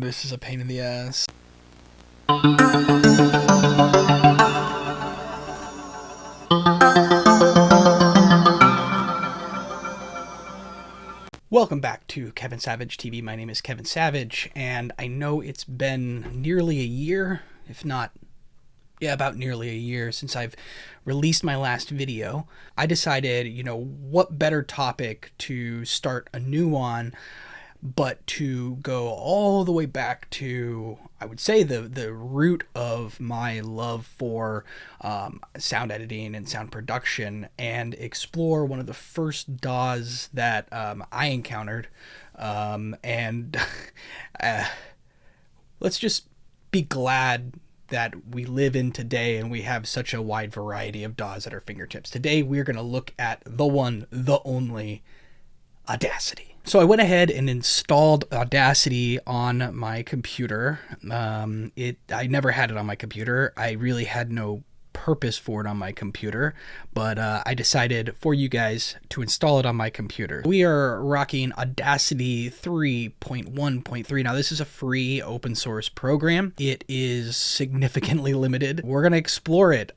this is a pain in the ass. Welcome back to Kevin Savage TV. My name is Kevin Savage, and I know it's been nearly a year, if not, about nearly a year since I've released my last video. I decided, what better topic to start anew on but to go all the way back to, I would say, the root of my love for sound editing and sound production, and explore one of the first DAWs that I encountered. And let's just be glad that we live in today and we have such a wide variety of DAWs at our fingertips. Today we're going to look at the one, the only, Audacity. So I went ahead and installed Audacity on my computer. I never had it on my computer. I really had no purpose for it on my computer, but I decided for you guys to install it on my computer. We are rocking Audacity 3.1.3. Now this is a free open source program. It is significantly limited. We're going to explore it.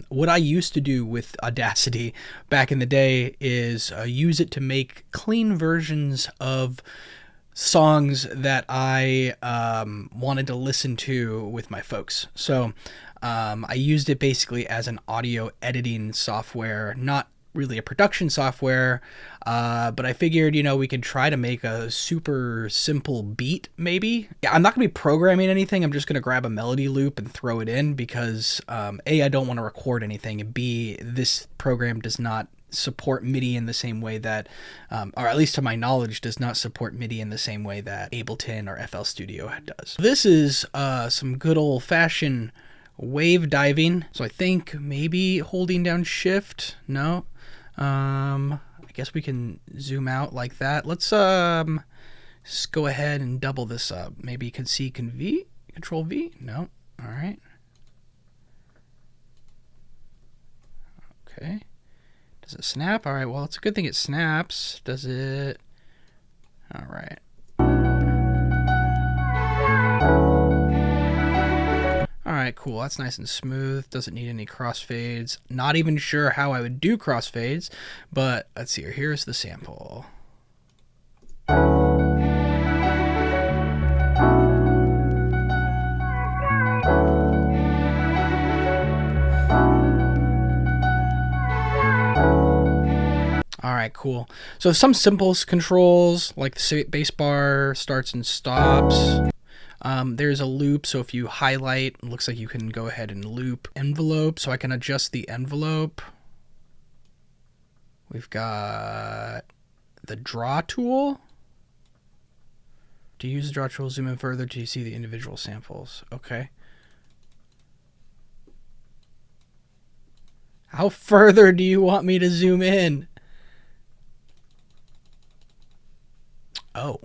What I used to do with Audacity back in the day is use it to make clean versions of songs that I wanted to listen to with my folks. So I used it basically as an audio editing software, not really a production software, but I figured, we could try to make a super simple beat, maybe. Yeah, I'm not going to be programming anything. I'm just going to grab a melody loop and throw it in because, A, I don't want to record anything, and B, this program does not support MIDI in the same way that, or at least to my knowledge, does not support MIDI in the same way that Ableton or FL Studio does. This is some good old-fashioned wave diving. So I think maybe holding down shift. No. I guess we can zoom out like that. Let's just go ahead and double this up. Maybe Control V. No. All right. Okay. Does it snap? All right. Well, it's a good thing it snaps. Does it? All right. Alright, cool. That's nice and smooth. Doesn't need any crossfades. Not even sure how I would do crossfades, but let's see here. Here's the sample. Alright, cool. So some simple controls, like the bass bar starts and stops. There's a loop, so if you highlight, it looks like you can go ahead and loop envelope, so I can adjust the envelope. We've got the draw tool. To use the draw tool, zoom in further to see the individual samples. Okay. How further do you want me to zoom in? Oh.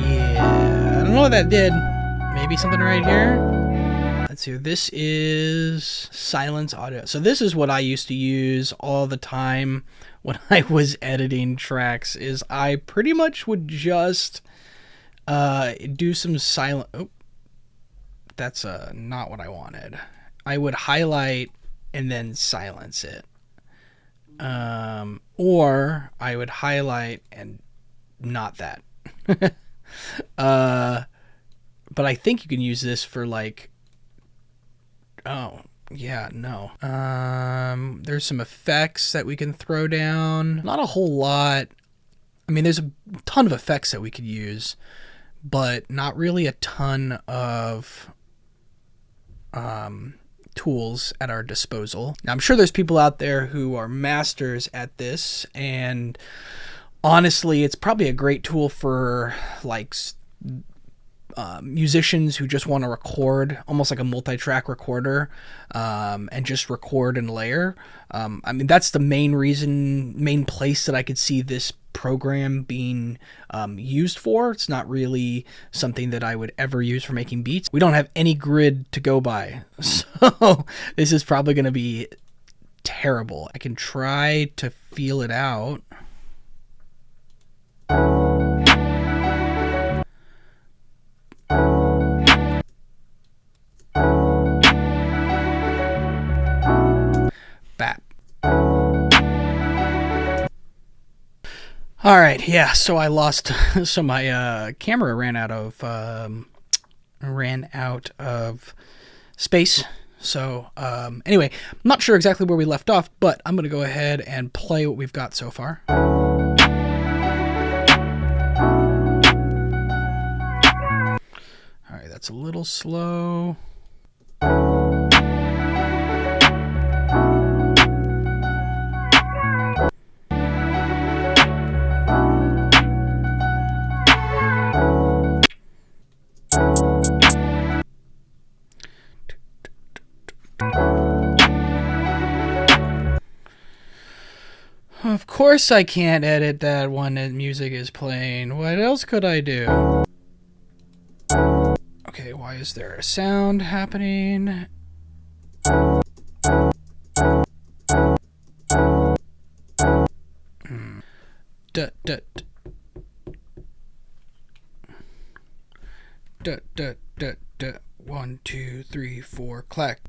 Yeah, I don't know what that did. Maybe something right here. Let's see. This is silence audio. So this is what I used to use all the time when I was editing tracks. Is I pretty much would just do some silent. Oh, that's not what I wanted. I would highlight and then silence it. Or I would highlight and not that. But I think you can use this for like, oh, yeah, no. There's some effects that we can throw down. Not a whole lot. I mean, there's a ton of effects that we could use, but not really a ton of tools at our disposal. Now, I'm sure there's people out there who are masters at this, and honestly, it's probably a great tool for like musicians who just want to record, almost like a multi-track recorder, and just record and layer. I mean, that's the main place that I could see this program being used for. It's not really something that I would ever use for making beats. We don't have any grid to go by, so this is probably going to be terrible. I can try to feel it out. Bap. All right, yeah. So I lost. So my camera ran out of space. So anyway, I'm not sure exactly where we left off, but I'm gonna go ahead and play what we've got so far. All right, that's a little slow. Of course I can't edit that when the music is playing. What else could I do? Okay, why is there a sound happening? Dut, dut. Dut, dut, dut, dut. 1, 2, 3, 4, clack.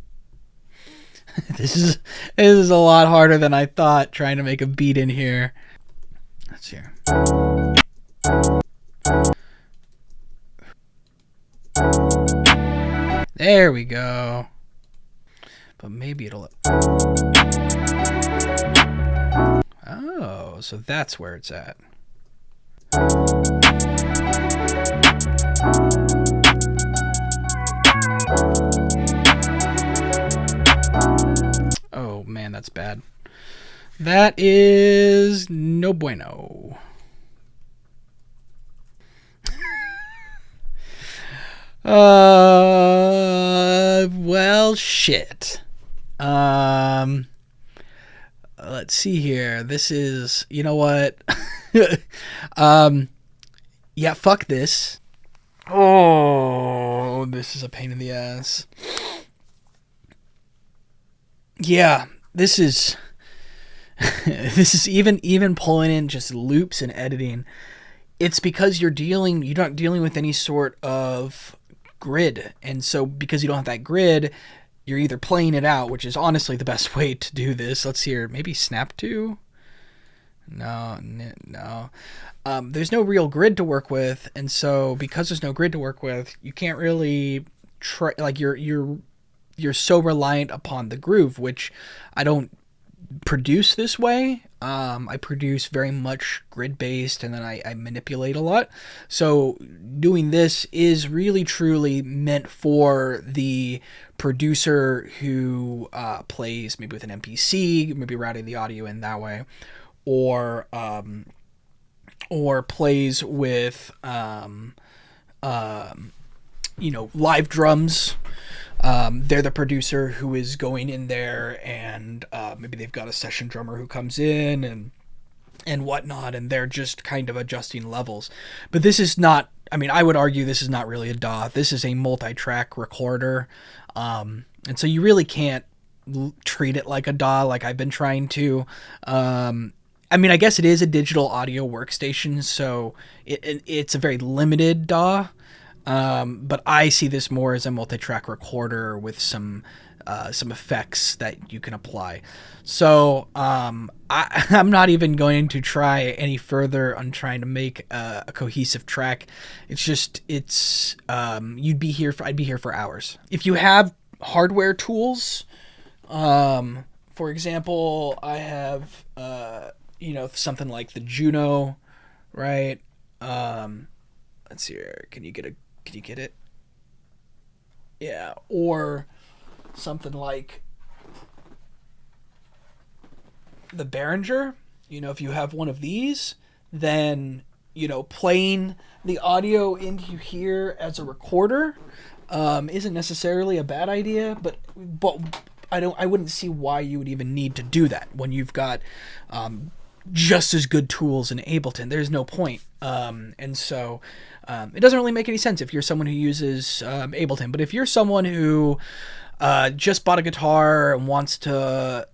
This is a lot harder than I thought, trying to make a beat in here. Let's hear. There we go. But maybe it'll... Oh, so that's where it's at. Oh man, that's bad. That is no bueno. Well, shit. Let's see here. This is, you know what? Yeah, fuck this. Oh, this is a pain in the ass. Yeah, this is even pulling in just loops and editing. It's because you're not dealing with any sort of grid. And so because you don't have that grid, you're either playing it out, which is honestly the best way to do this. Let's see here. Maybe snap to? No. There's no real grid to work with. And so because there's no grid to work with, you can't really try, like you're so reliant upon the groove, which I don't produce this way. I produce very much grid-based, and then I manipulate a lot. So doing this is really truly meant for the producer who plays maybe with an MPC, maybe routing the audio in that way, or plays with live drums. They're the producer who is going in there, and maybe they've got a session drummer who comes in and whatnot, and they're just kind of adjusting levels. But this is not, I mean, I would argue this is not really a DAW. This is a multi-track recorder. And so you really can't treat it like a DAW like I've been trying to. I mean, I guess it is a digital audio workstation, so it's a very limited DAW. But I see this more as a multi-track recorder with some effects that you can apply. So I'm not even going to try any further on trying to make a cohesive track. It's just I'd be here for hours. If you have hardware tools, for example, I have something like the Juno, right? Let's see here. Can you get it? Yeah, or something like the Behringer. If you have one of these, then playing the audio into here as a recorder isn't necessarily a bad idea, but I wouldn't see why you would even need to do that when you've got just as good tools in Ableton. There's no point. And so it doesn't really make any sense if you're someone who uses Ableton. But if you're someone who just bought a guitar and wants to,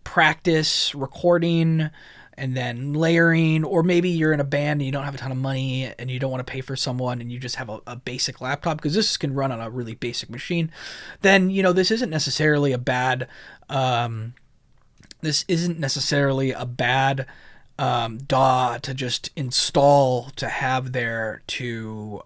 practice recording and then layering, or maybe you're in a band and you don't have a ton of money and you don't want to pay for someone and you just have a basic laptop, because this can run on a really basic machine, then, this isn't necessarily a bad DAW to just install, to have there to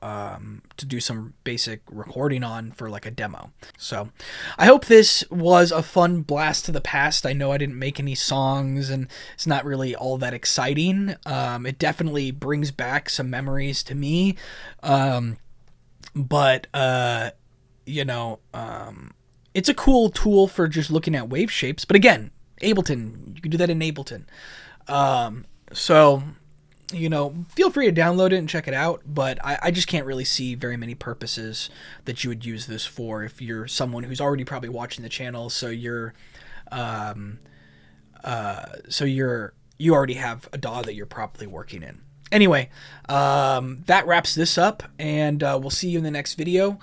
do some basic recording on for like a demo. So I hope this was a fun blast to the past. I know I didn't make any songs and it's not really all that exciting. It definitely brings back some memories to me. But it's a cool tool for just looking at wave shapes. But again, Ableton, you can do that in Ableton. So, feel free to download it and check it out, but I just can't really see very many purposes that you would use this for if you're someone who's already probably watching the channel, so you already have a DAW that you're properly working in. Anyway, that wraps this up, and we'll see you in the next video.